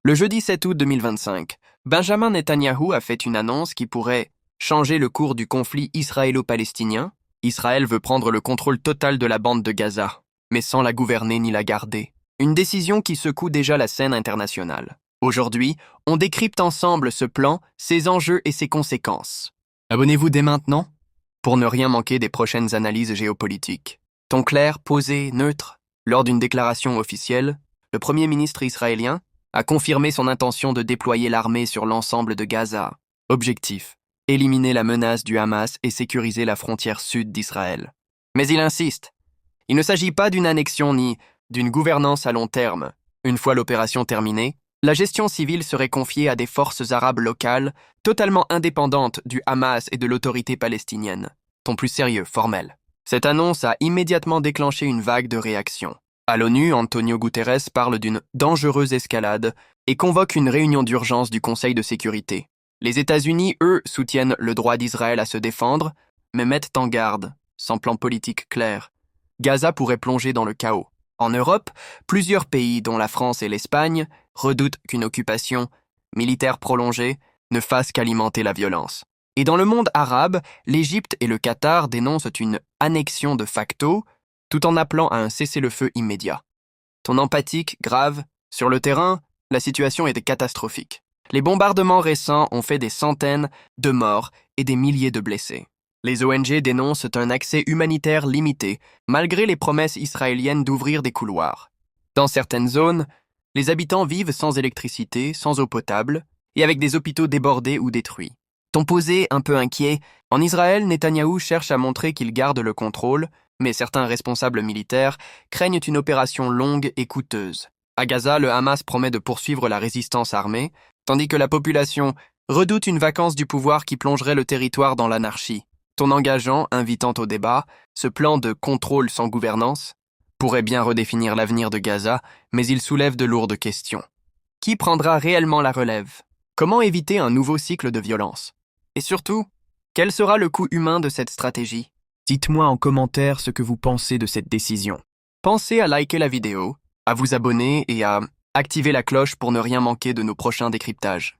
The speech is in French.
Le jeudi 7 août 2025, Benjamin Netanyahou a fait une annonce qui pourrait changer le cours du conflit israélo-palestinien. Israël veut prendre le contrôle total de la bande de Gaza, mais sans la gouverner ni la garder. Une décision qui secoue déjà la scène internationale. Aujourd'hui, on décrypte ensemble ce plan, ses enjeux et ses conséquences. Abonnez-vous dès maintenant pour ne rien manquer des prochaines analyses géopolitiques. Ton clair, posé, neutre. Lors d'une déclaration officielle, le Premier ministre israélien a confirmé son intention de déployer l'armée sur l'ensemble de Gaza. Objectif: éliminer la menace du Hamas et sécuriser la frontière sud d'Israël. Mais il insiste, il ne s'agit pas d'une annexion ni d'une gouvernance à long terme. Une fois l'opération terminée, la gestion civile serait confiée à des forces arabes locales, totalement indépendantes du Hamas et de l'autorité palestinienne. Ton plus sérieux, formel. Cette annonce a immédiatement déclenché une vague de réactions. À l'ONU, Antonio Guterres parle d'une dangereuse escalade et convoque une réunion d'urgence du Conseil de sécurité. Les États-Unis, eux, soutiennent le droit d'Israël à se défendre, mais mettent en garde, sans plan politique clair. Gaza pourrait plonger dans le chaos. En Europe, plusieurs pays, dont la France et l'Espagne, redoutent qu'une occupation militaire prolongée ne fasse qu'alimenter la violence. Et dans le monde arabe, l'Égypte et le Qatar dénoncent une annexion de facto, tout en appelant à un cessez-le-feu immédiat. Ton empathique, grave, sur le terrain, la situation était catastrophique. Les bombardements récents ont fait des centaines de morts et des milliers de blessés. Les ONG dénoncent un accès humanitaire limité, malgré les promesses israéliennes d'ouvrir des couloirs. Dans certaines zones, les habitants vivent sans électricité, sans eau potable, et avec des hôpitaux débordés ou détruits. Ton posé, un peu inquiet, en Israël, Netanyahou cherche à montrer qu'il garde le contrôle, mais certains responsables militaires craignent une opération longue et coûteuse. À Gaza, le Hamas promet de poursuivre la résistance armée, tandis que la population redoute une vacance du pouvoir qui plongerait le territoire dans l'anarchie. Ton engageant, invitant au débat, ce plan de contrôle sans gouvernance, pourrait bien redéfinir l'avenir de Gaza, mais il soulève de lourdes questions. Qui prendra réellement la relève? Comment éviter un nouveau cycle de violence? Et surtout, quel sera le coût humain de cette stratégie? Dites-moi en commentaire ce que vous pensez de cette décision. Pensez à liker la vidéo, à vous abonner et à activer la cloche pour ne rien manquer de nos prochains décryptages.